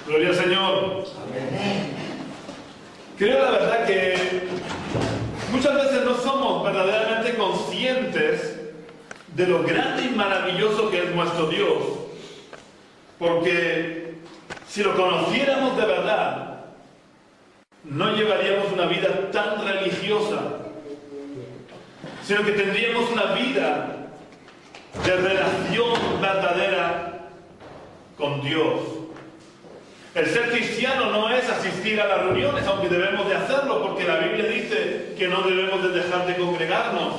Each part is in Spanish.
Gloria al Señor. Amén. Creo la verdad que muchas veces no somos verdaderamente conscientes de lo grande y maravilloso que es nuestro Dios. Porque si lo conociéramos de verdad, no llevaríamos una vida tan religiosa, sino que tendríamos una vida de relación verdadera con Dios. El ser cristiano no es asistir a las reuniones, aunque debemos de hacerlo, porque la Biblia dice que no debemos de dejar de congregarnos.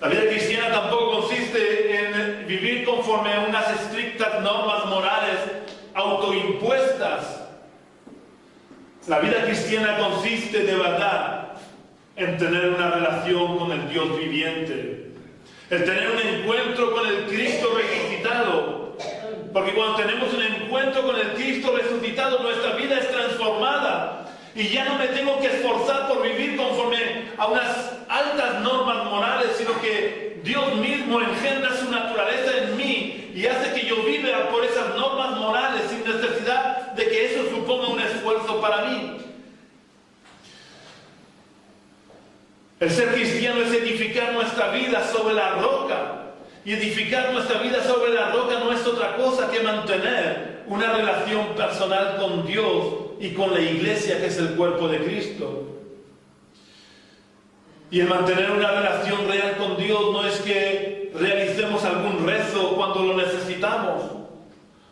La vida cristiana tampoco consiste en vivir conforme a unas estrictas normas morales autoimpuestas. La vida cristiana consiste de verdad en tener una relación con el Dios viviente, el tener un encuentro con el Cristo resucitado. Porque cuando tenemos un encuentro con el Cristo resucitado, nuestra vida es transformada. Y ya no me tengo que esforzar por vivir conforme a unas altas normas morales, sino que Dios mismo engendra su naturaleza en mí y hace que yo viva por esas normas morales sin necesidad de que eso suponga un esfuerzo para mí. El ser cristiano es edificar nuestra vida sobre la roca. Y edificar nuestra vida sobre la roca no es otra cosa que mantener una relación personal con Dios y con la iglesia, que es el cuerpo de Cristo. Y el mantener una relación real con Dios no es que realicemos algún rezo cuando lo necesitamos,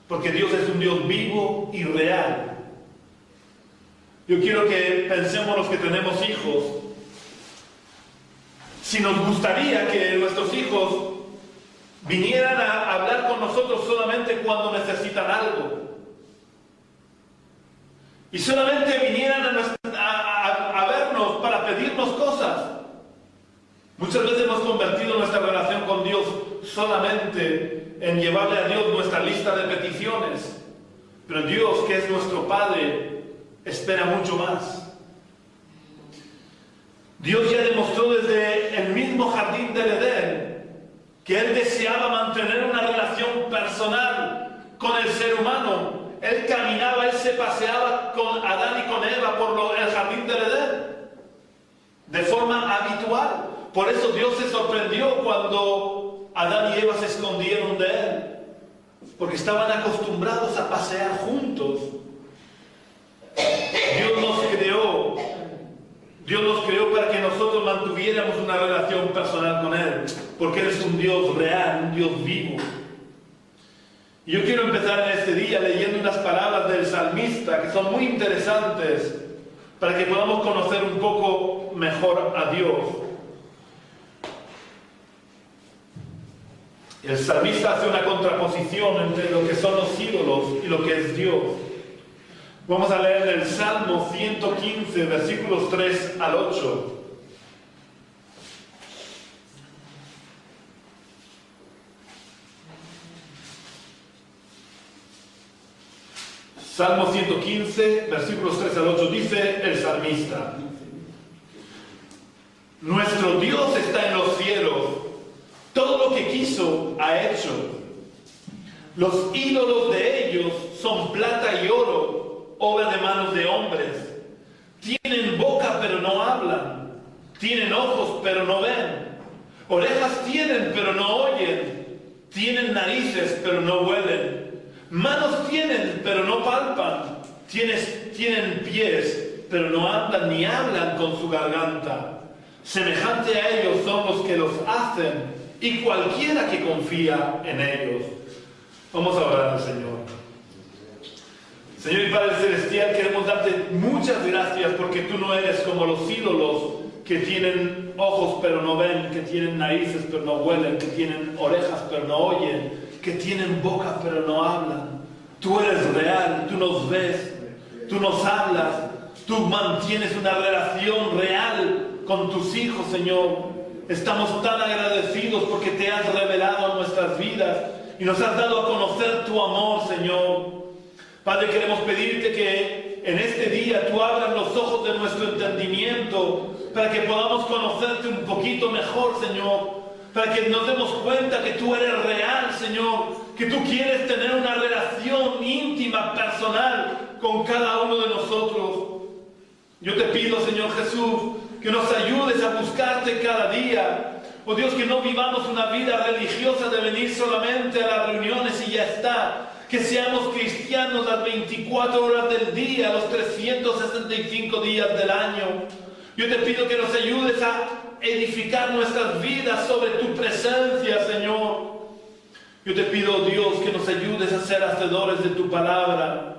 porque Dios es un Dios vivo y real. Yo quiero que pensemos los que tenemos hijos, si nos gustaría que nuestros hijos vinieran a hablar con nosotros solamente cuando necesitan algo. Y solamente vinieran a vernos para pedirnos cosas. Muchas veces hemos convertido nuestra relación con Dios solamente en llevarle a Dios nuestra lista de peticiones. Pero Dios, que es nuestro Padre, espera mucho más. Dios ya demostró desde el mismo jardín del Edén que Él deseaba mantener una relación personal con el ser humano. Él caminaba, Él se paseaba con Adán y con Eva por el jardín del Edén, de forma habitual. Por eso Dios se sorprendió cuando Adán y Eva se escondieron de Él, porque estaban acostumbrados a pasear juntos. Dios nos creó para que nosotros mantuviéramos una relación personal con Él, porque Él es un Dios real, un Dios vivo. Y yo quiero empezar en este día leyendo unas palabras del salmista que son muy interesantes para que podamos conocer un poco mejor a Dios. El salmista hace una contraposición entre lo que son los ídolos y lo que es Dios. Vamos a leer el Salmo 115, versículos 3 al 8. Salmo 115, versículos 3 al 8, dice el salmista: Nuestro Dios está en los cielos, todo lo que quiso ha hecho. Los ídolos de ellos son plata y oro, obra de manos de hombres. Tienen boca pero no hablan, tienen ojos pero no ven, orejas tienen pero no oyen, tienen narices pero no huelen, manos tienen pero no palpan, tienen pies pero no andan ni hablan con su garganta. Semejante a ellos son los que los hacen y cualquiera que confía en ellos. Vamos a orar al Señor. Señor y Padre Celestial, queremos darte muchas gracias porque tú no eres como los ídolos que tienen ojos pero no ven, que tienen narices pero no huelen, que tienen orejas pero no oyen, que tienen boca pero no hablan. Tú eres real, tú nos ves, tú nos hablas, tú mantienes una relación real con tus hijos, Señor. Estamos tan agradecidos porque te has revelado a nuestras vidas y nos has dado a conocer tu amor, Señor. Padre, queremos pedirte que en este día tú abras los ojos de nuestro entendimiento para que podamos conocerte un poquito mejor, Señor. Para que nos demos cuenta que tú eres real, Señor. Que tú quieres tener una relación íntima personal con cada uno de nosotros. Yo te pido, Señor Jesús, que nos ayudes a buscarte cada día. Oh Dios, que no vivamos una vida religiosa de venir solamente a las reuniones y ya está. Que seamos cristianos las 24 horas del día, los 365 días del año. Yo te pido que nos ayudes a edificar nuestras vidas sobre tu presencia, Señor. Yo te pido, Dios, que nos ayudes a ser hacedores de tu palabra.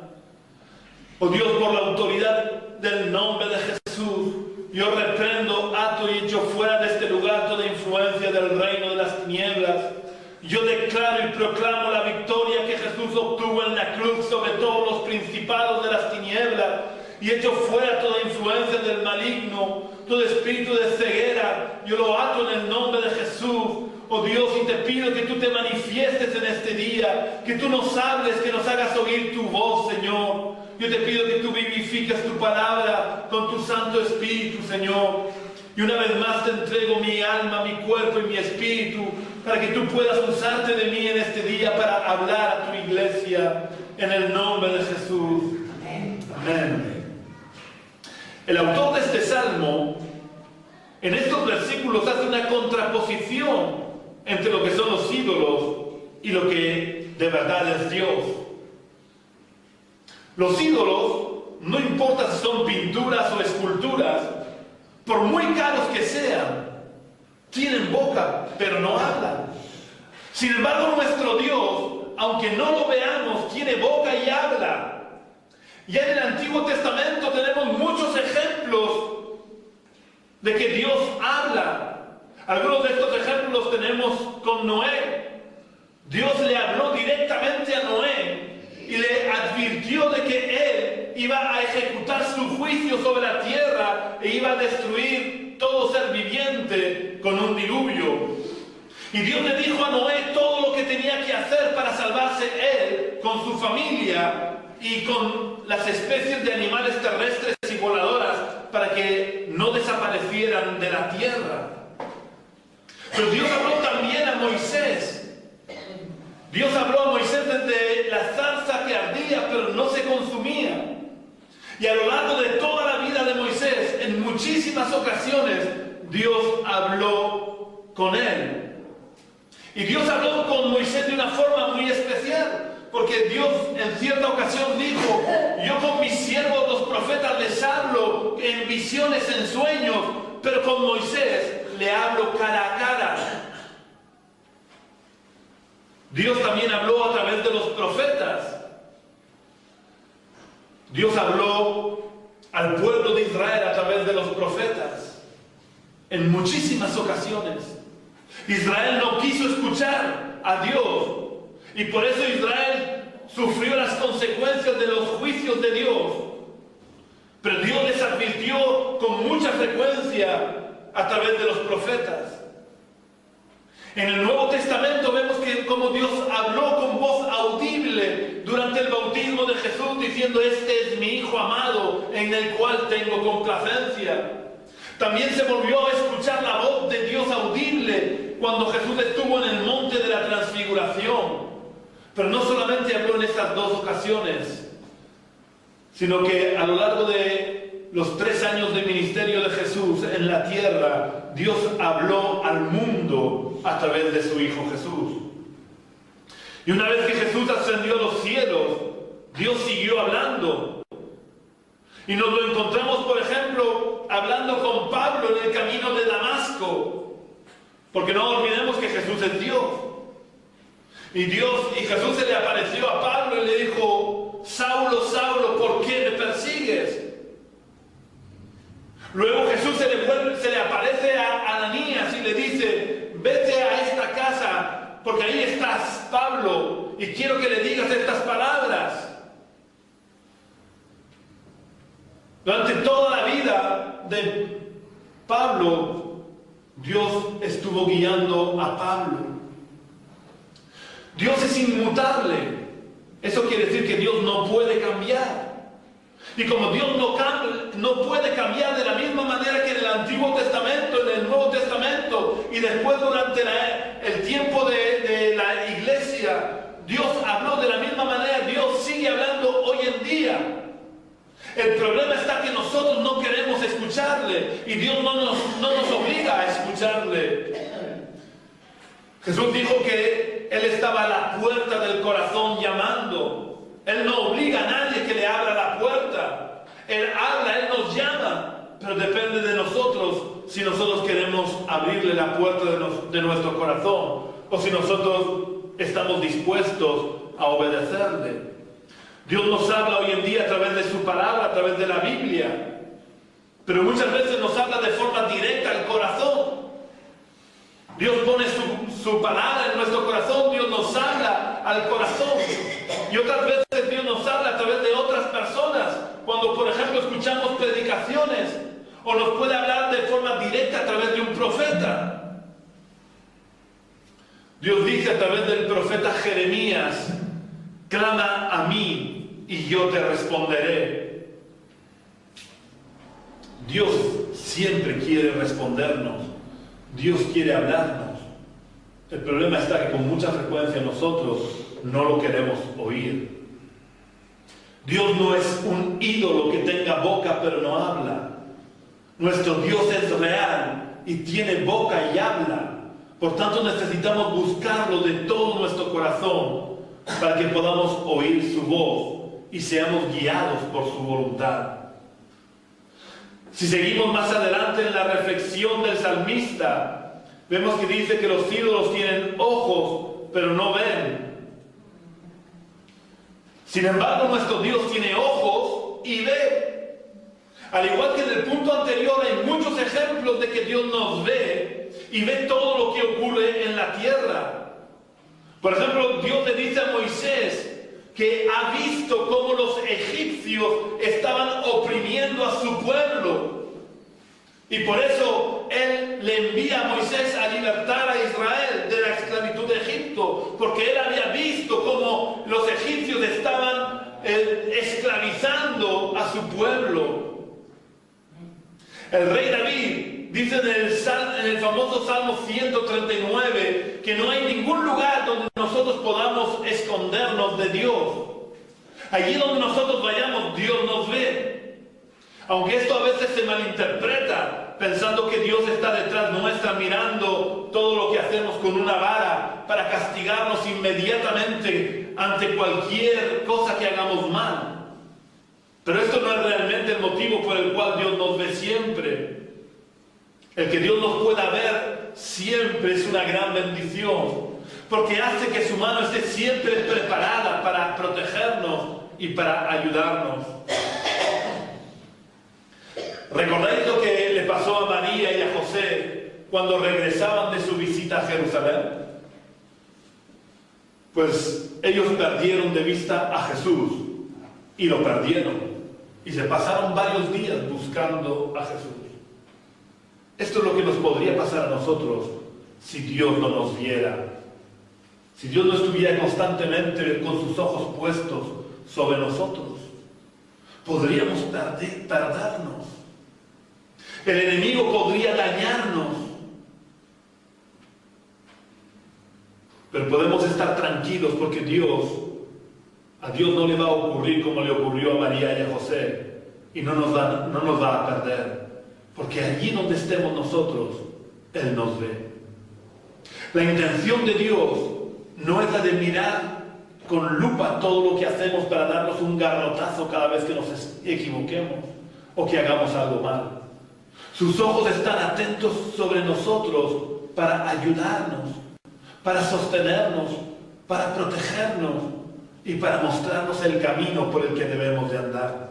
Oh Dios, por la autoridad del nombre de Jesús, yo reprendo, ato y echo fuera de este lugar toda influencia del reino de las tinieblas. Yo declaro y proclamo la victoria que Jesús obtuvo en la cruz sobre todos los principados de las tinieblas. Y echo fuera toda influencia del maligno, todo espíritu de ceguera. Yo lo ato en el nombre de Jesús. Oh Dios, y te pido que tú te manifiestes en este día, que tú nos hables, que nos hagas oír tu voz, Señor. Yo te pido que tú vivifiques tu palabra con tu Santo Espíritu, Señor. Y una vez más te entrego mi alma, mi cuerpo y mi espíritu, para que tú puedas usarte de mí en este día para hablar a tu iglesia, en el nombre de Jesús. Amén. El autor de este salmo, en estos versículos, hace una contraposición entre lo que son los ídolos y lo que de verdad es Dios. Los ídolos, no importa si son pinturas o esculturas, por muy caros que sean, tienen boca, pero no hablan. Sin embargo, nuestro Dios, aunque no lo veamos, tiene boca y habla. Ya en el Antiguo Testamento tenemos muchos ejemplos de que Dios habla. Algunos de estos ejemplos los tenemos con Noé. Dios le habló directamente a Noé y le advirtió de que él iba a ejecutar su juicio sobre la tierra e iba a destruir todo ser viviente con un diluvio. Y Dios le dijo a Noé todo lo que tenía que hacer para salvarse él, con su familia y con las especies de animales terrestres y voladoras, para que no desaparecieran de la tierra. Pero Dios habló también a Moisés. Dios habló a Moisés desde la zarza que ardía, pero no se consumía. Y a lo largo de toda la vida de Moisés, en muchísimas ocasiones, Dios habló con él. Y Dios habló con Moisés de una forma muy especial, porque Dios en cierta ocasión dijo: yo con mis siervos los profetas les hablo en visiones, en sueños, pero con Moisés le hablo cara a cara. Dios también habló a través de los profetas. Dios habló al pueblo de Israel a través de los profetas en muchísimas ocasiones. Israel no quiso escuchar a Dios y por eso Israel sufrió las consecuencias de los juicios de Dios. Pero Dios les advirtió con mucha frecuencia a través de los profetas. En el Nuevo Testamento vemos que como Dios habló con voz audible durante el bautismo de Jesús, diciendo: este es mi Hijo amado, en el cual tengo complacencia. También se volvió a escuchar la voz de Dios audible cuando Jesús estuvo en el monte de la transfiguración. Pero no solamente habló en estas dos ocasiones, sino que a lo largo de los 3 años de ministerio de Jesús en la tierra, Dios habló al mundo a través de su Hijo Jesús. Y una vez que Jesús ascendió a los cielos, Dios siguió hablando. Y nos lo encontramos, por ejemplo, hablando con Pablo en el camino de Damasco. Porque no olvidemos que Jesús es Dios. Y Jesús se le apareció a Pablo y le dijo: Saulo, Saulo, ¿por qué me persigues? Luego Jesús se le aparece a Ananías y le dice: vete a esta casa, porque ahí estás, Pablo, y quiero que le digas estas palabras. Durante toda la vida de Pablo, Dios estuvo guiando a Pablo. Dios es inmutable. Eso quiere decir que Dios no puede cambiar. Y como Dios no puede cambiar de la misma manera que en el Antiguo Testamento, en el Nuevo Testamento, y después durante el tiempo de la iglesia, Dios habló de la misma manera. Dios sigue hablando hoy en El problema está que nosotros no queremos escucharle y Dios no nos obliga a escucharle. Jesús dijo que Él estaba a la puerta del corazón llamando. Él no obliga a nadie que le abra la puerta. Él habla, Él nos llama, pero depende de nosotros si nosotros queremos abrirle la puerta de nuestro corazón o si nosotros estamos dispuestos a obedecerle. Dios nos habla hoy en día a través de su palabra, a través de la Biblia, pero muchas veces nos habla de forma directa al corazón. Dios pone su palabra en nuestro corazón, Dios nos habla al corazón. Y otras veces Dios nos habla a través de otras personas. Cuando, por ejemplo, escuchamos predicaciones, o nos puede hablar de forma directa a través de un profeta. Dios dice a través del profeta Jeremías: clama a mí y yo te responderé. Dios siempre quiere respondernos. Dios quiere hablarnos. El problema está que con mucha frecuencia nosotros no lo queremos oír. Dios no es un ídolo que tenga boca pero no habla. Nuestro Dios es real y tiene boca y habla. Por tanto necesitamos buscarlo de todo nuestro corazón para que podamos oír su voz y seamos guiados por su voluntad. Si seguimos más adelante en la reflexión del salmista, vemos que dice que los ídolos tienen ojos, pero no ven. Sin embargo, nuestro Dios tiene ojos y ve. Al igual que en el punto anterior, hay muchos ejemplos de que Dios nos ve y ve todo lo que ocurre en la tierra. Por ejemplo, Dios le dice a Moisés que ha visto cómo los egipcios estaban oprimiendo a su pueblo. Y por eso Él le envía a Moisés a libertar a Israel de la esclavitud de Egipto, porque Él había visto cómo los egipcios estaban esclavizando a su pueblo. El rey David dice en el famoso Salmo 139 que no hay ningún lugar donde nosotros podamos escondernos de Dios. Allí donde nosotros vayamos, Dios nos ve. Aunque esto a veces se malinterpreta, pensando que Dios está detrás nuestra mirando todo lo que hacemos con una vara para castigarnos inmediatamente ante cualquier cosa que hagamos mal. Pero esto no es realmente el motivo por el cual Dios nos ve siempre. El que Dios nos pueda ver siempre es una gran bendición, porque hace que su mano esté siempre preparada para protegernos y para ayudarnos. ¿Recordáis lo que le pasó a María y a José cuando regresaban de su visita a Jerusalén? Pues ellos perdieron de vista a Jesús y lo perdieron. Y se pasaron varios días buscando a Jesús. Esto es lo que nos podría pasar a nosotros si Dios no nos viera. Si Dios no estuviera constantemente con sus ojos puestos sobre nosotros, podríamos perdernos. El enemigo podría dañarnos. Pero podemos estar tranquilos porque a Dios no le va a ocurrir como le ocurrió a María y a José. Y no nos va a perder. Porque allí donde estemos nosotros, Él nos ve. La intención de Dios no es la de mirar con lupa todo lo que hacemos para darnos un garrotazo cada vez que nos equivoquemos o que hagamos algo mal. Sus ojos están atentos sobre nosotros para ayudarnos, para sostenernos, para protegernos y para mostrarnos el camino por el que debemos de andar.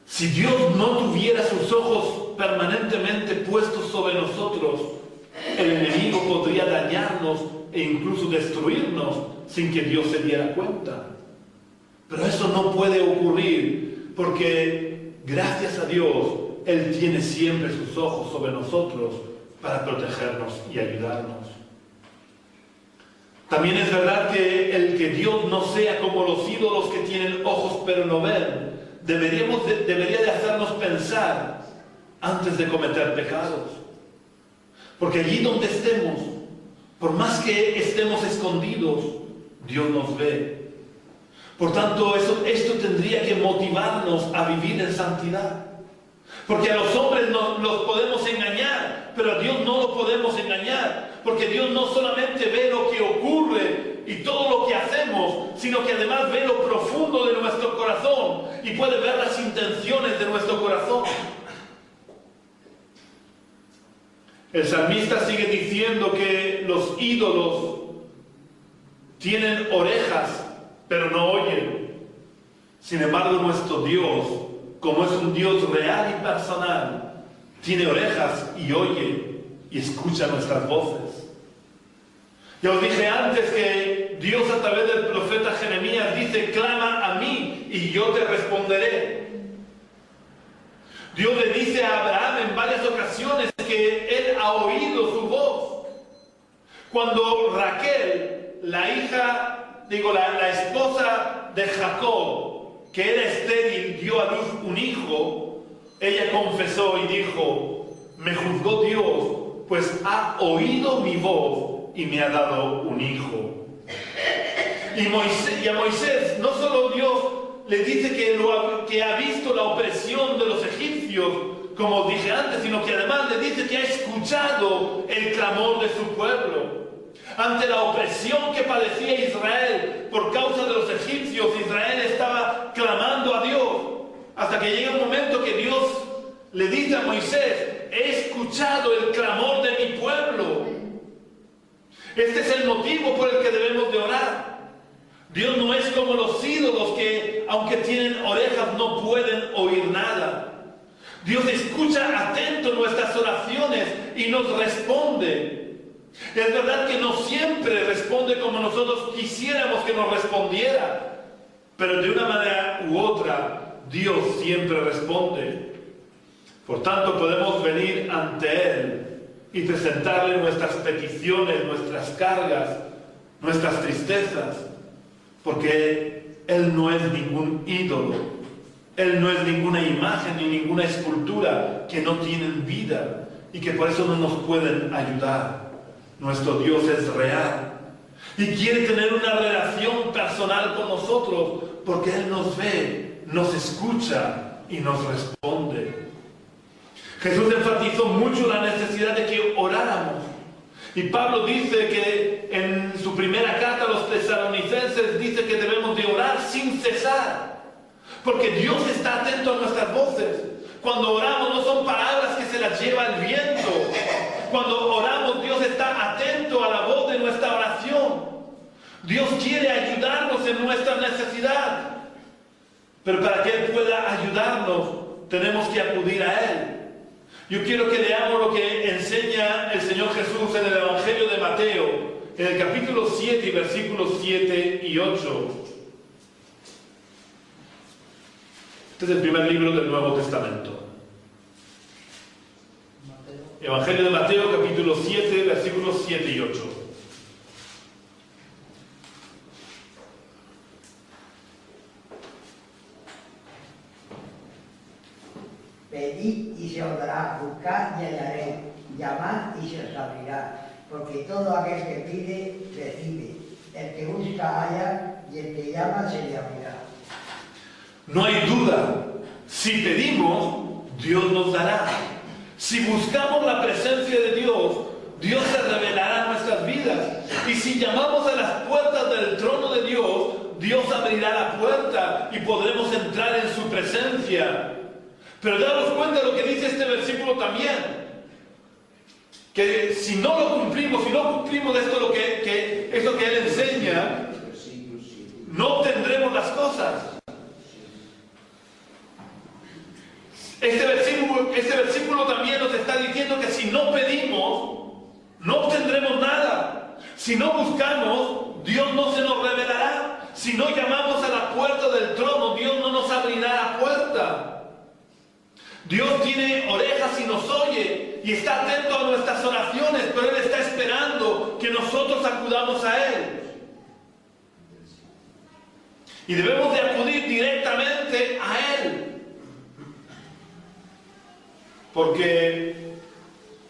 Si Dios no tuviera sus ojos permanentemente puestos sobre nosotros, el enemigo podría dañarnos e incluso destruirnos sin que Dios se diera cuenta. Pero eso no puede ocurrir porque, gracias a Dios, Él tiene siempre sus ojos sobre nosotros para protegernos y ayudarnos. También es verdad que el que Dios no sea como los ídolos que tienen ojos pero no ven, debería de hacernos pensar antes de cometer pecados. Porque allí donde estemos, por más que estemos escondidos, Dios nos ve. Por tanto, esto tendría que motivarnos a vivir en santidad. Porque a los hombres los podemos engañar, pero a Dios no lo podemos engañar. Porque Dios no solamente ve lo que ocurre y todo lo que hacemos, sino que además ve lo profundo de nuestro corazón y puede ver las intenciones de nuestro corazón. El salmista sigue diciendo que los ídolos tienen orejas, pero no oyen. Sin embargo, nuestro Dios, como es un Dios real y personal, tiene orejas y oye y escucha nuestras voces. Ya os dije antes que Dios a través del profeta Jeremías dice: clama a mí y yo te responderé. Dios le dice a Abraham en varias ocasiones que él ha oído su voz. Cuando Raquel, la esposa de Jacob, que era estéril, dio a luz un hijo, ella confesó y dijo: me juzgó Dios, pues ha oído mi voz y me ha dado un hijo. Y a Moisés, no solo Dios le dice que ha visto la opresión de los egipcios, como os dije antes, sino que además le dice que ha escuchado el clamor de su pueblo. Ante la opresión que padecía Israel por causa de los egipcios, Israel estaba clamando a Dios, hasta que llega un momento que Dios le dice a Moisés: he escuchado el clamor de mi pueblo. Este es el motivo por el que debemos de orar. Dios no es como los ídolos que, aunque tienen orejas, no pueden oír nada. Dios escucha atento nuestras oraciones y nos responde. Es verdad que no siempre responde como nosotros quisiéramos que nos respondiera, pero de una manera u otra, Dios siempre responde. Por tanto, podemos venir ante Él y presentarle nuestras peticiones, nuestras cargas, nuestras tristezas, porque Él no es ningún ídolo, Él no es ninguna imagen ni ninguna escultura que no tienen vida y que por eso no nos pueden ayudar. Nuestro Dios es real y quiere tener una relación personal con nosotros, porque Él nos ve, nos escucha y nos responde. Jesús enfatizó mucho la necesidad de que oráramos. Y Pablo dice que en su primera carta a los tesalonicenses dice que debemos de orar sin cesar, porque Dios está atento a nuestras voces. Cuando oramos no son palabras que se las lleva el viento. Cuando oramos, Dios está atento a la voz de nuestra oración. Dios quiere ayudarnos en nuestra necesidad, pero para que Él pueda ayudarnos tenemos que acudir a Él. Yo quiero que leamos lo que enseña el Señor Jesús en el Evangelio de Mateo, en el capítulo 7, versículos 7 y 8. Este es el primer libro del Nuevo Testamento. Evangelio de Mateo, capítulo 7, versículos 7 y 8. Pedid y se os dará, buscad y hallaréis, llamad y se os abrirá, porque todo aquel que pide, recibe, el que busca halla, y el que llama se le abrirá. No hay duda, si pedimos, Dios nos dará. Si buscamos la presencia de Dios, Dios se revelará en nuestras vidas. Y si llamamos a las puertas del trono de Dios, Dios abrirá la puerta y podremos entrar en su presencia. Pero daros cuenta de lo que dice este versículo también, que si no lo cumplimos, si no cumplimos esto que Él enseña, no obtendremos las cosas. Este versículo también nos está diciendo que si no pedimos, no obtendremos nada. Si no buscamos, Dios no se nos revelará. Si no llamamos a la puerta del trono, Dios no nos abrirá la puerta. Dios tiene orejas y nos oye y está atento a nuestras oraciones, pero Él está esperando que nosotros acudamos a Él. Y debemos de acudir directamente a Él, porque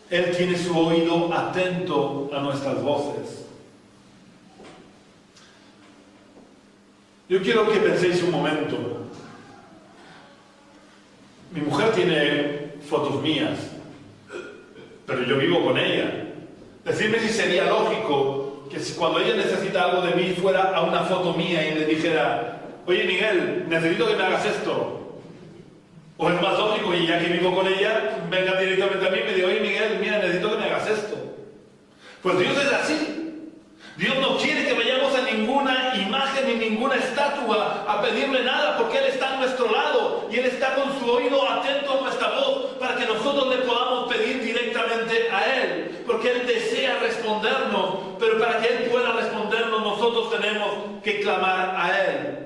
Él tiene su oído atento a nuestras voces. Yo quiero que penséis un momento. Mi mujer tiene fotos mías, pero yo vivo con ella. Decidme si sería lógico que si cuando ella necesita algo de mí fuera a una foto mía y le dijera: oye Miguel, necesito que me hagas esto. O es más lógico, y ya que vivo con ella, venga directamente a mí y me diga: oye Miguel, mira, necesito que me hagas esto. Pues Dios es así. Dios no quiere que vayamos a ninguna imagen ni ninguna estatua a pedirle nada, porque Él está a nuestro lado y Él está con su oído atento a nuestra voz para que nosotros le podamos pedir directamente a Él, porque Él desea respondernos, pero para que Él pueda respondernos nosotros tenemos que clamar a Él.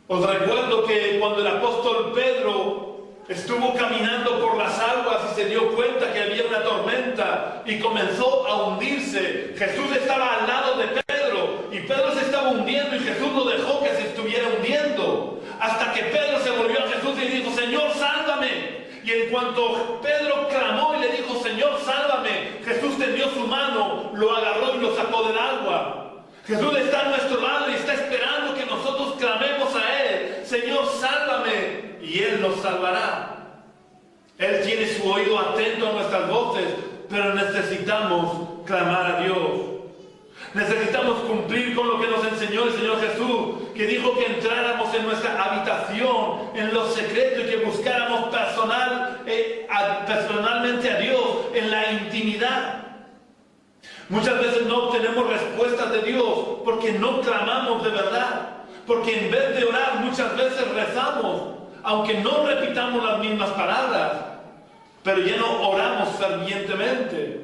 Os recuerdo que cuando el apóstol Pedro estuvo caminando por las aguas y se dio cuenta que había una tormenta y comenzó a hundirse, Jesús estaba al lado de Pedro y Pedro se estaba hundiendo y Jesús lo dejó que se estuviera hundiendo, hasta que Pedro se volvió a Jesús y le dijo: Señor, sálvame. Y en cuanto Pedro clamó y le dijo: Señor, sálvame, Jesús tendió su mano, lo agarró y lo sacó del agua. Jesús está a nuestro lado y está esperando que nosotros clamemos a Él: Señor, sálvame, y Él nos salvará. Él tiene su oído atento a nuestras voces, pero necesitamos clamar a Dios. Necesitamos cumplir con lo que nos enseñó el Señor Jesús, que dijo que entráramos en nuestra habitación, en lo secreto, y que buscáramos personalmente a Dios, en la intimidad. Muchas veces no obtenemos respuestas de Dios porque no clamamos de verdad, porque en vez de orar muchas veces rezamos, aunque no repitamos las mismas palabras, pero ya no oramos fervientemente.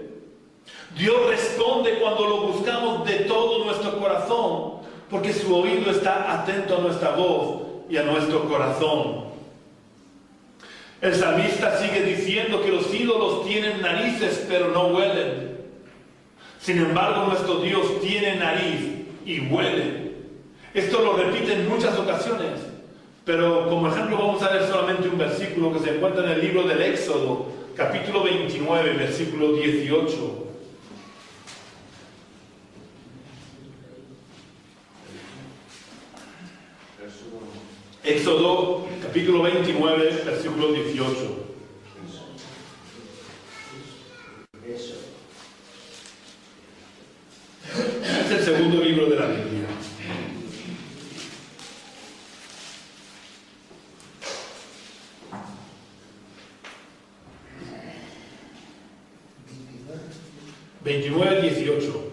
Dios responde cuando lo buscamos de todo nuestro corazón, porque su oído está atento a nuestra voz y a nuestro corazón. El salmista sigue diciendo que los ídolos tienen narices pero no huelen. Sin embargo, nuestro Dios tiene nariz y huele. Esto lo repite en muchas ocasiones, pero como ejemplo vamos a ver solamente un versículo que se encuentra en el libro del Éxodo, capítulo 29, versículo 18. Éxodo, capítulo 29, versículo 18. Es el segundo libro de la Biblia. ...29, 18.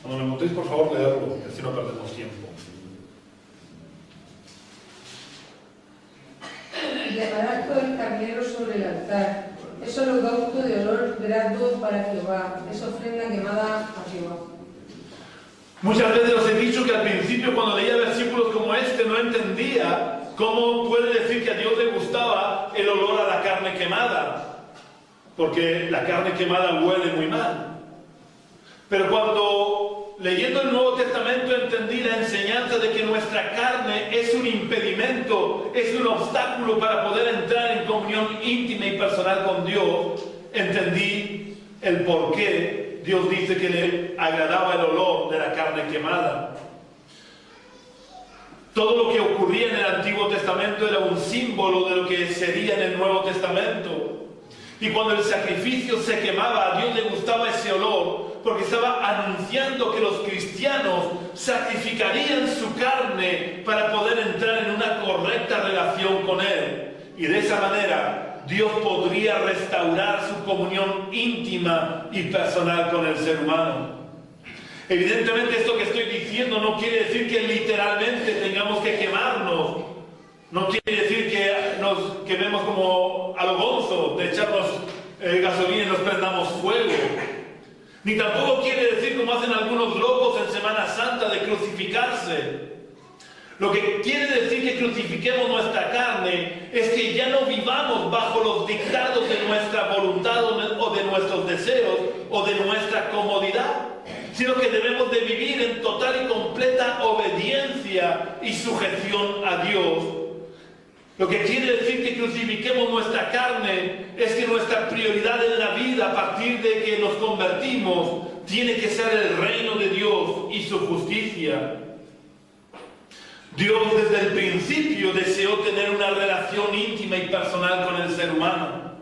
Cuando me montéis, por favor, leerlo, así no perdemos tiempo. Llamarás todo el carnero sobre el altar. Es holocausto de olor grato para Jehová. Es ofrenda quemada a Jehová. Muchas veces os he dicho que al principio, cuando leía versículos como este, no entendía cómo puede decir que a Dios le gustaba el olor a la carne quemada, porque la carne quemada huele muy mal. Pero cuando leyendo el Nuevo Testamento entendí la enseñanza de que nuestra carne es un impedimento, es un obstáculo para poder entrar en comunión íntima y personal con Dios, entendí el por qué Dios dice que le agradaba el olor de la carne quemada. Todo lo que ocurría en el Antiguo Testamento era un símbolo de lo que sería en el Nuevo Testamento. Y cuando el sacrificio se quemaba, a Dios le gustaba ese olor, porque estaba anunciando que los cristianos sacrificarían su carne para poder entrar en una correcta relación con Él. Y de esa manera Dios podría restaurar su comunión íntima y personal con el ser humano. Evidentemente esto que estoy diciendo no quiere decir que literalmente tengamos que quemarnos. No quiere decir que nos quememos como a lo gonzo, de echarnos gasolina y nos prendamos fuego. Ni tampoco quiere decir, como hacen algunos locos en Semana Santa, de crucificarse. Lo que quiere decir que crucifiquemos nuestra carne es que ya no vivamos bajo los dictados de nuestra voluntad o de nuestros deseos o de nuestra comodidad, sino que debemos de vivir en total y completa obediencia y sujeción a Dios. Lo que quiere decir que crucifiquemos nuestra carne es que nuestra prioridad en la vida, a partir de que nos convertimos, tiene que ser el reino de Dios y su justicia. Dios desde el principio deseó tener una relación íntima y personal con el ser humano.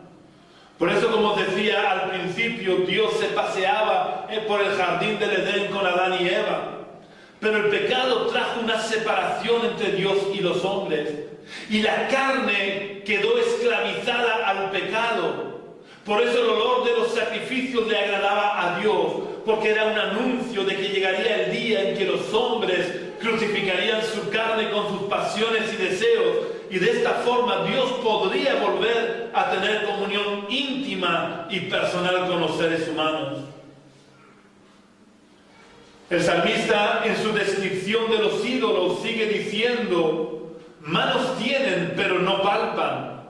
Por eso, como os decía al principio, Dios se paseaba por el jardín del Edén con Adán y Eva. Pero el pecado trajo una separación entre Dios y los hombres. Y la carne quedó esclavizada al pecado. Por eso el olor de los sacrificios le agradaba a Dios, porque era un anuncio de que llegaría el día en que los hombres crucificarían su carne con sus pasiones y deseos, y de esta forma Dios podría volver a tener comunión íntima y personal con los seres humanos. El salmista, en su descripción de los ídolos, sigue diciendo: manos tienen, pero no palpan.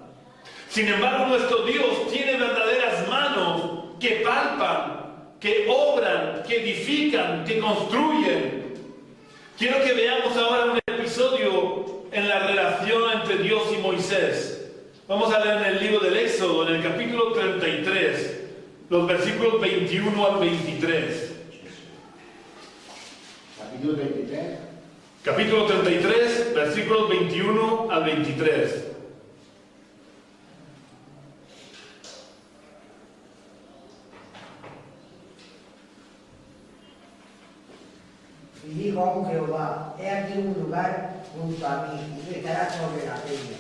Sin embargo, nuestro Dios tiene verdaderas manos que palpan, que obran, que edifican, que construyen. Quiero que veamos ahora un episodio en la relación entre Dios y Moisés. Vamos a leer en el libro del Éxodo, en el capítulo 33, los versículos 21 al 23. Capítulo 33. Capítulo 33, versículos 21 al 23. Y dijo aún Jehová: he aquí un lugar junto a mí, y tú estarás sobre la peña.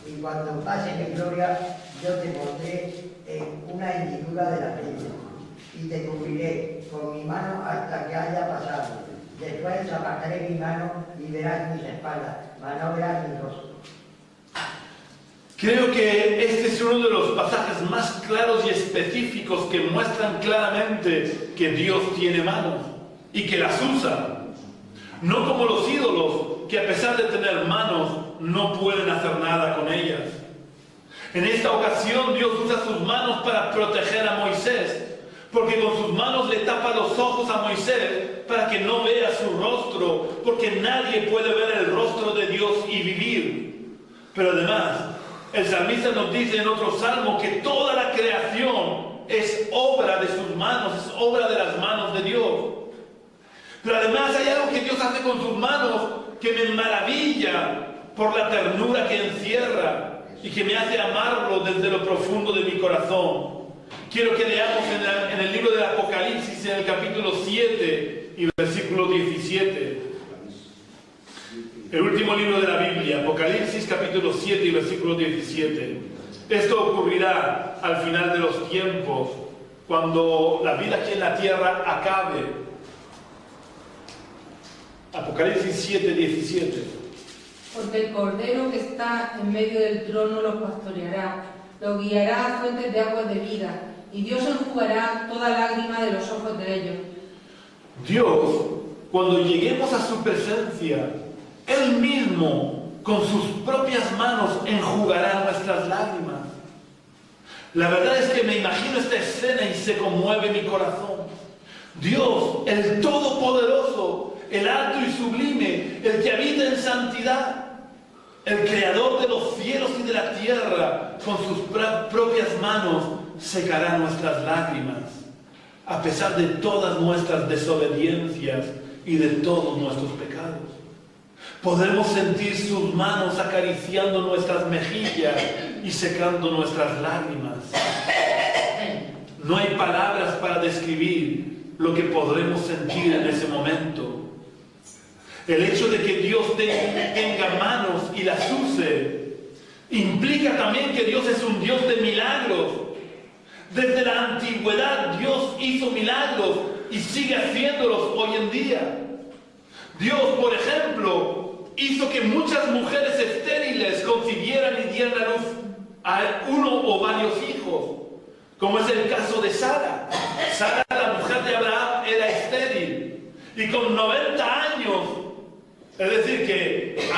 Y cuando pase mi gloria, yo te pondré en una hendidura de la peña, y te cubriré con mi mano hasta que haya pasado. Después apartaré mi mano y verás mis espaldas, mas no verás mi rostro. Creo que este es uno de los pasajes más claros y específicos que muestran claramente que Dios tiene manos y que las usa. No como los ídolos, que a pesar de tener manos, no pueden hacer nada con ellas. En esta ocasión Dios usa sus manos para proteger a Moisés, porque con sus manos le tapa los ojos a Moisés para que no vea su rostro, porque nadie puede ver el rostro de Dios y vivir. Pero además, el salmista nos dice en otro salmo que toda la creación es obra de sus manos, es obra de las manos de Dios. Pero además hay algo que Dios hace con sus manos que me maravilla por la ternura que encierra y que me hace amarlo desde lo profundo de mi corazón. Quiero que leamos en el libro del Apocalipsis, en el capítulo 7 y versículo 17. El último libro de la Biblia, Apocalipsis capítulo 7 y versículo 17. Esto ocurrirá al final de los tiempos, cuando la vida aquí en la tierra acabe. Apocalipsis 7, 17. Porque el Cordero que está en medio del trono los pastoreará, los guiará a fuentes de aguas de vida, y Dios enjugará toda lágrima de los ojos de ellos. Dios, cuando lleguemos a su presencia, Él mismo, con sus propias manos, enjugará nuestras lágrimas. La verdad es que me imagino esta escena y se conmueve mi corazón. Dios, el Todopoderoso, el alto y sublime, el que habita en santidad, el creador de los cielos y de la tierra, con sus propias manos secará nuestras lágrimas, a pesar de todas nuestras desobediencias y de todos nuestros pecados. Podremos sentir sus manos acariciando nuestras mejillas y secando nuestras lágrimas. No hay palabras para describir lo que podremos sentir en ese momento. El hecho de que Dios tenga manos y las use implica también que Dios es un Dios de milagros. Desde la antigüedad Dios hizo milagros y sigue haciéndolos hoy en día. Dios, por ejemplo, hizo que muchas mujeres estériles concibieran y dieran a luz a uno o varios hijos, como es el caso de Sara. Sara, la mujer de Abraham, era estéril y con 90 años, es decir, que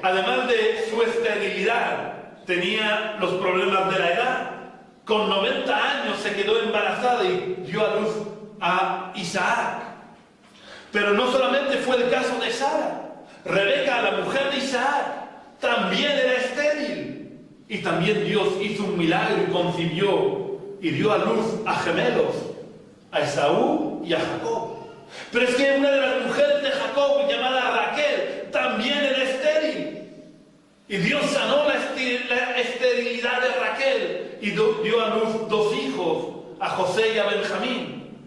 además de su esterilidad, tenía los problemas de la edad. Con 90 años se quedó embarazada y dio a luz a Isaac. Pero no solamente fue el caso de Sara. Rebeca, la mujer de Isaac, también era estéril. Y también Dios hizo un milagro y concibió y dio a luz a gemelos, a Esaú y a Jacob. Pero es que una de las mujeres de Jacob, llamada Raquel, también era estéril. Y Dios sanó la esterilidad de Raquel y dio a luz 2 hijos, a José y a Benjamín.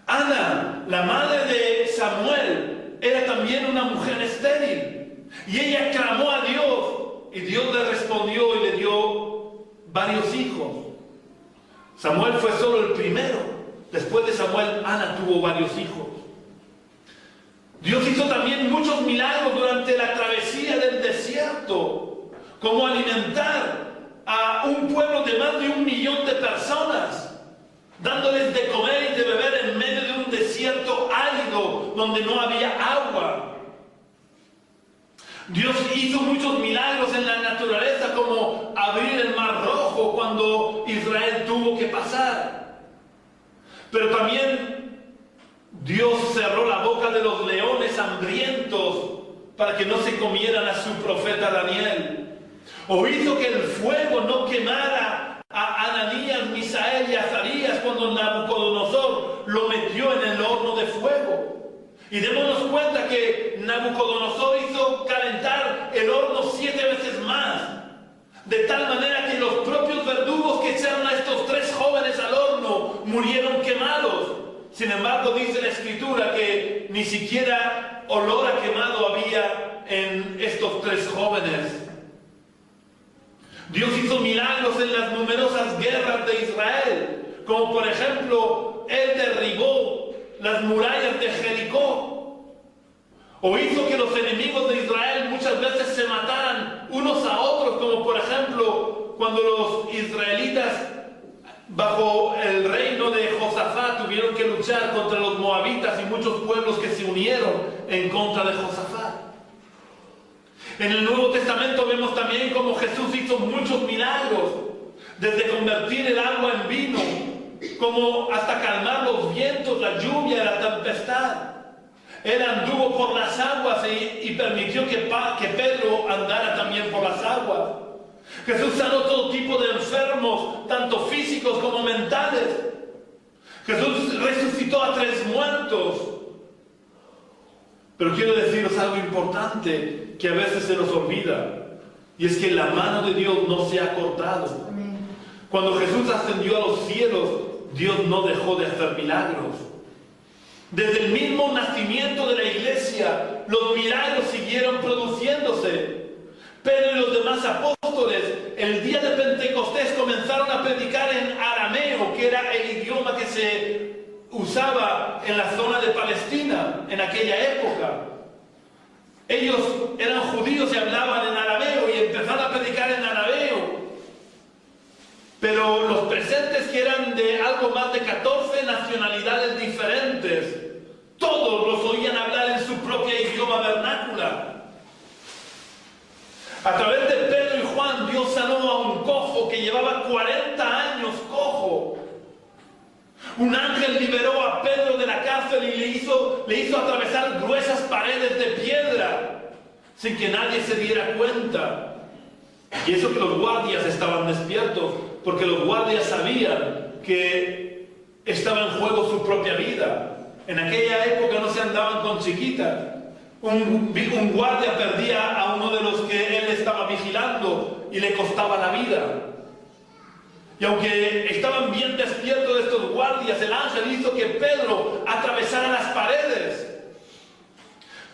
Ana, la madre de Samuel, era también una mujer estéril. Y ella clamó a Dios y Dios le respondió y le dio varios hijos. Samuel fue solo el primero. Después de Samuel, Ana tuvo varios hijos. Dios hizo también muchos milagros durante la travesía del desierto, como alimentar a un pueblo de más de 1 millón de personas, dándoles de comer y de beber en medio de un desierto árido donde no había agua. Dios hizo muchos milagros en la naturaleza, como abrir el Mar Rojo cuando Israel tuvo que pasar. Pero también Dios cerró la boca de los leones hambrientos para que no se comieran a su profeta Daniel. O hizo que el fuego no quemara a Ananías, Misael y Azarías cuando Nabucodonosor lo metió en el horno de fuego. Y démonos cuenta que Nabucodonosor hizo calentar el horno 7 veces más, de tal manera que los propios verdugos que echaron a estos 3 jóvenes al horno murieron quemados. Sin embargo, dice la Escritura que ni siquiera olor a quemado había en estos 3 jóvenes. Dios hizo milagros en las numerosas guerras de Israel, como por ejemplo, Él derribó las murallas de Jericó, o hizo que los enemigos de Israel muchas veces se mataran unos a otros, como por ejemplo cuando los israelitas bajo el reino de Josafat tuvieron que luchar contra los moabitas y muchos pueblos que se unieron en contra de Josafat. En el Nuevo Testamento vemos también cómo Jesús hizo muchos milagros, desde convertir el agua en vino, como hasta calmar los vientos, la lluvia y la tempestad. Él anduvo por las aguas y permitió que Pedro andara también por las aguas. Jesús sanó todo tipo de enfermos, tanto físicos como mentales. Jesús resucitó a 3 muertos. Pero quiero deciros algo importante que a veces se nos olvida, y es que la mano de Dios no se ha cortado. Cuando Jesús ascendió a los cielos, Dios no dejó de hacer milagros. Desde el mismo nacimiento de la iglesia, los milagros siguieron produciéndose. Pedro y los demás apóstoles, el día de Pentecostés, comenzaron a predicar en arameo, que era el idioma que se usaba en la zona de Palestina en aquella época. Ellos eran judíos y hablaban en arameo y empezaron a predicar en arameo. Pero los presentes, que eran de algo más de 14 nacionalidades diferentes, todos los oían hablar en su propia idioma vernácula. A través de Pedro y Juan, Dios sanó a un cojo que llevaba 40 años cojo. Un ángel liberó a Pedro de la cárcel y le hizo atravesar gruesas paredes de piedra sin que nadie se diera cuenta. Y eso que los guardias estaban despiertos, porque los guardias sabían que estaba en juego su propia vida. En aquella época no se andaban con chiquitas. Un guardia perdía a uno de los que él estaba vigilando y le costaba la vida. Y aunque estaban bien despiertos estos guardias, el ángel hizo que Pedro atravesara las paredes.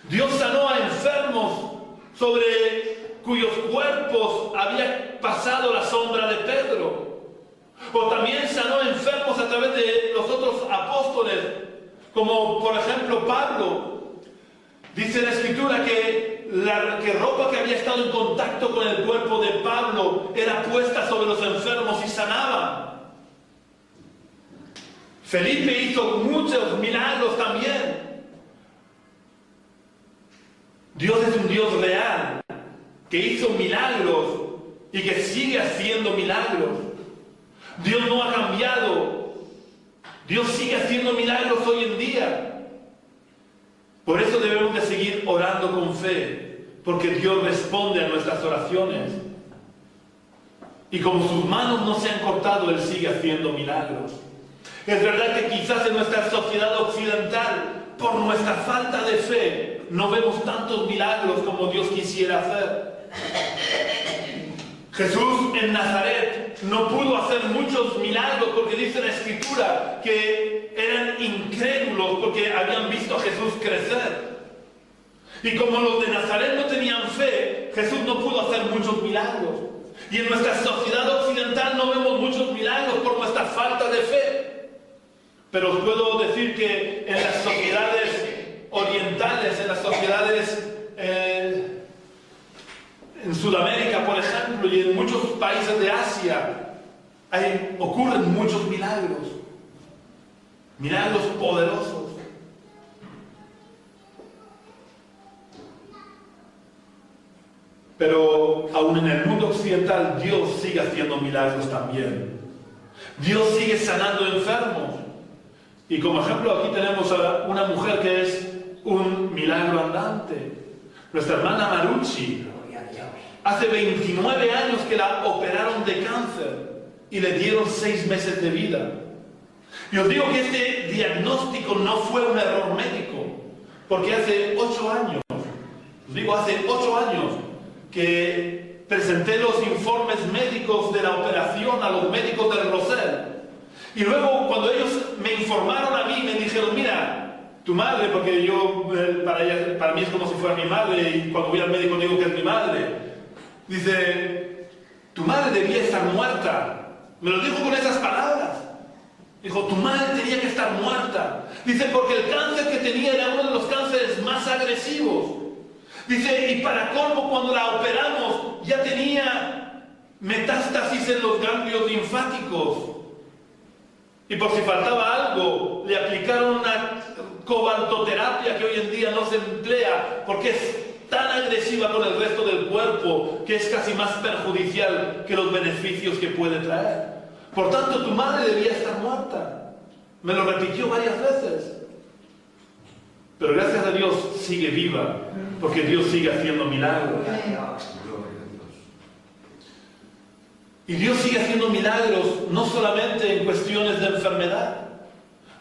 Dios sanó a enfermos sobre cuyos cuerpos había pasado la sombra de Pedro. O también sanó a enfermos a través de los otros apóstoles, como por ejemplo Pablo. Dice la Escritura que la ropa que había estado en contacto con el cuerpo de Pablo era puesta sobre los enfermos y sanaba. Felipe hizo muchos milagros también. Dios es un Dios real, que hizo milagros y que sigue haciendo milagros. Dios no ha cambiado. Dios sigue haciendo milagros hoy en día. Por eso debemos de seguir orando con fe, porque Dios responde a nuestras oraciones. Y como sus manos no se han cortado, Él sigue haciendo milagros. Es verdad que quizás en nuestra sociedad occidental, por nuestra falta de fe, no vemos tantos milagros como Dios quisiera hacer. Jesús en Nazaret no pudo hacer muchos milagros porque dice la Escritura que eran incrédulos porque habían visto a Jesús crecer. Y como los de Nazaret no tenían fe, Jesús no pudo hacer muchos milagros. Y en nuestra sociedad occidental no vemos muchos milagros por nuestra falta de fe. Pero os puedo decir que en las sociedades orientales, en las sociedades en Sudamérica, por ejemplo, y en muchos países de Asia, ocurren muchos milagros. Milagros poderosos. Pero aún en el mundo occidental Dios sigue haciendo milagros también. Dios sigue sanando enfermos. Y como ejemplo aquí tenemos a una mujer que es un milagro andante. Nuestra hermana Marucci. Hace 29 años que la operaron de cáncer y le dieron 6 meses de vida. Y os digo que este diagnóstico no fue un error médico, porque hace 8 años, hace 8 años, que presenté los informes médicos de la operación a los médicos del Rosell. Y luego cuando ellos me informaron a mí, me dijeron, mira, tu madre, porque yo, para mí es como si fuera mi madre, y cuando voy al médico digo que es mi madre. Dice, tu madre debía estar muerta. Me lo dijo con esas palabras. Dijo, tu madre tenía que estar muerta. Dice, porque el cáncer que tenía era uno de los cánceres más agresivos. Dice, y para colmo, cuando la operamos, ya tenía metástasis en los ganglios linfáticos. Y por si faltaba algo, le aplicaron una cobaltoterapia que hoy en día no se emplea, porque es tan agresiva con el resto del cuerpo que es casi más perjudicial que los beneficios que puede traer. Por tanto, tu madre debía estar muerta. Me lo repitió varias veces. Pero gracias a Dios sigue viva, porque Dios sigue haciendo milagros. Y Dios sigue haciendo milagros no solamente en cuestiones de enfermedad.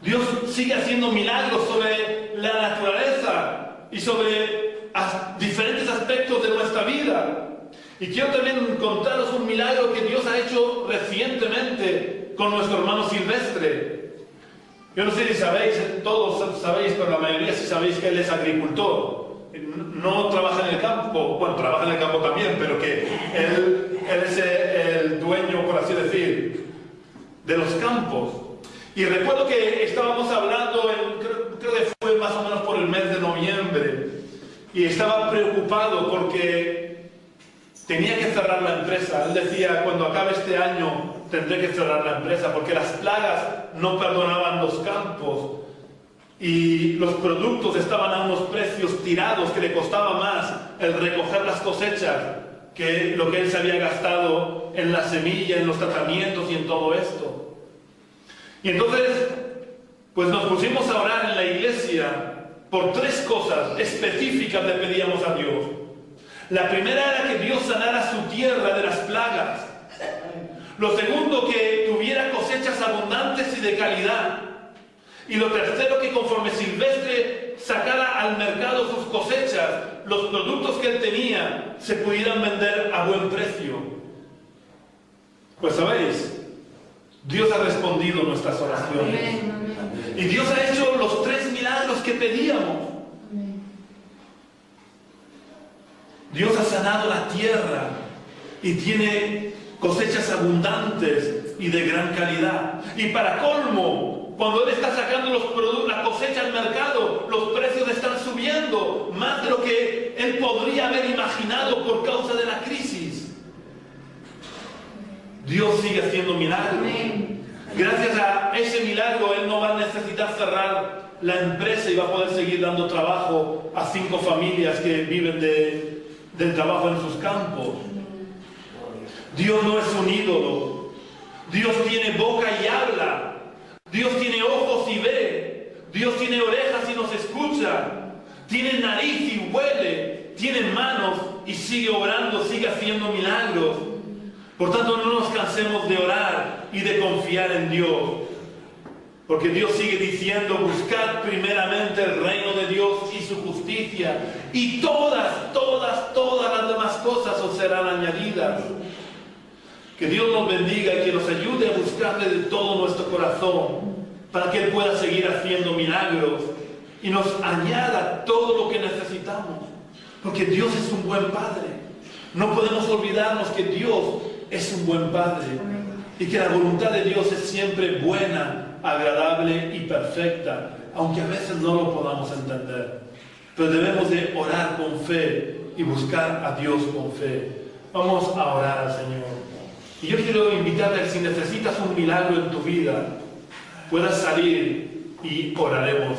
Dios sigue haciendo milagros sobre la naturaleza y sobre diferentes aspectos de nuestra vida. Y quiero también contaros un milagro que Dios ha hecho recientemente con nuestro hermano Silvestre. Yo no sé si sabéis, todos sabéis, pero la mayoría sí sabéis que él es agricultor. No trabaja en el campo, bueno, trabaja en el campo también, pero que él es el dueño, por así decir, de los campos. Y recuerdo que estábamos hablando, creo que fue más o menos por el mes de noviembre, y estaba preocupado porque tenía que cerrar la empresa. Él decía, cuando acabe este año tendré que cerrar la empresa porque las plagas no perdonaban los campos y los productos estaban a unos precios tirados que le costaba más el recoger las cosechas que lo que él se había gastado en la semilla, en los tratamientos y en todo esto. Y entonces, pues nos pusimos a orar en la iglesia por 3 cosas específicas. Le pedíamos a Dios. La primera era que Dios sanara su tierra de las plagas. Lo segundo, que tuviera cosechas abundantes y de calidad. Y lo tercero, que conforme Silvestre sacara al mercado sus cosechas, los productos que él tenía se pudieran vender a buen precio. Pues sabéis, Dios ha respondido nuestras oraciones. Y Dios ha hecho los 3 milagros que pedíamos. Dios ha sanado la tierra y tiene cosechas abundantes y de gran calidad. Y para colmo, cuando Él está sacando los productos, la cosecha al mercado, los precios están subiendo más de lo que Él podría haber imaginado por causa de la crisis. Dios sigue haciendo milagros. Gracias a ese milagro, Él no va a necesitar cerrar la empresa y va a poder seguir dando trabajo a 5 familias que viven del trabajo en sus campos. Dios no es un ídolo. Dios tiene boca y habla. Dios tiene ojos y ve. Dios tiene orejas y nos escucha. Tiene nariz y huele. Tiene manos y sigue obrando, sigue haciendo milagros. Por tanto, no nos cansemos de orar y de confiar en Dios. Porque Dios sigue diciendo, buscad primeramente el reino de Dios y su justicia, y todas las demás cosas os serán añadidas. Que Dios nos bendiga y que nos ayude a buscarle de todo nuestro corazón, para que Él pueda seguir haciendo milagros y nos añada todo lo que necesitamos. Porque Dios es un buen Padre. No podemos olvidarnos que Dios es un buen Padre y que la voluntad de Dios es siempre buena, agradable y perfecta, aunque a veces no lo podamos entender. Pero debemos de orar con fe y buscar a Dios con fe. Vamos a orar al Señor. Y yo quiero invitarte a que si necesitas un milagro en tu vida, puedas salir y oraremos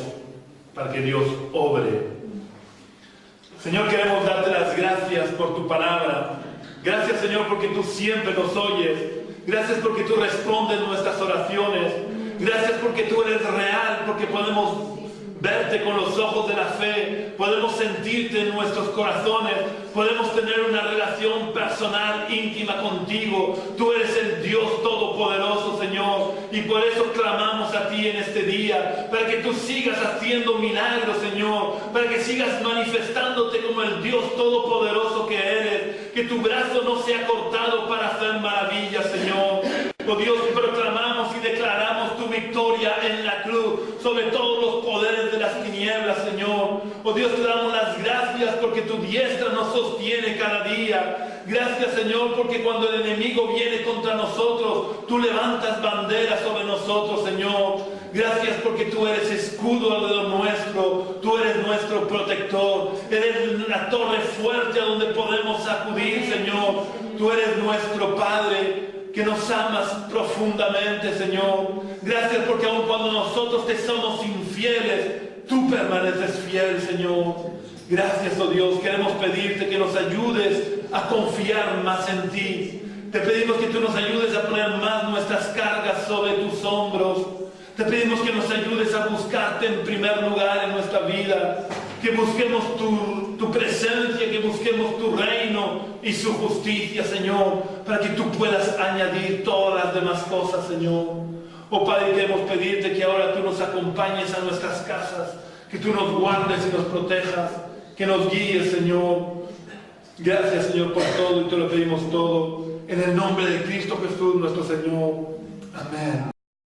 para que Dios obre. Señor, queremos darte las gracias por tu palabra. Gracias, Señor, porque tú siempre nos oyes. Gracias porque tú respondes nuestras oraciones. Gracias porque tú eres real, porque podemos verte con los ojos de la fe, podemos sentirte en nuestros corazones, podemos tener una relación personal, íntima contigo. Tú eres el Dios Todopoderoso, Señor, y por eso clamamos a ti en este día, para que tú sigas haciendo milagros, Señor, para que sigas manifestándote como el Dios Todopoderoso que eres, que tu brazo no sea cortado para hacer maravillas, Señor. Oh Dios, proclamamos y declaramos tu victoria en la cruz sobre todos los poderes de las tinieblas, Señor. Oh Dios, te damos las gracias porque tu diestra nos sostiene cada día. Gracias, Señor, porque cuando el enemigo viene contra nosotros, tú levantas banderas sobre nosotros, Señor. Gracias porque tú eres escudo alrededor nuestro, tú eres nuestro protector, eres la torre fuerte a donde podemos acudir, Señor. Tú eres nuestro Padre, que nos amas profundamente, Señor. Gracias porque aun cuando nosotros te somos infieles, tú permaneces fiel, Señor. Gracias, oh Dios. Queremos pedirte que nos ayudes a confiar más en ti. Te pedimos que tú nos ayudes a poner más nuestras cargas sobre tus hombros. Te pedimos que nos ayudes a buscarte en primer lugar en nuestra vida. Que busquemos tu presencia, que busquemos tu reino y su justicia, Señor, para que tú puedas añadir todas las demás cosas, Señor. Oh Padre, queremos pedirte que ahora tú nos acompañes a nuestras casas, que tú nos guardes y nos protejas, que nos guíes, Señor. Gracias, Señor, por todo, y te lo pedimos todo en el nombre de Cristo Jesús, nuestro Señor. Amén.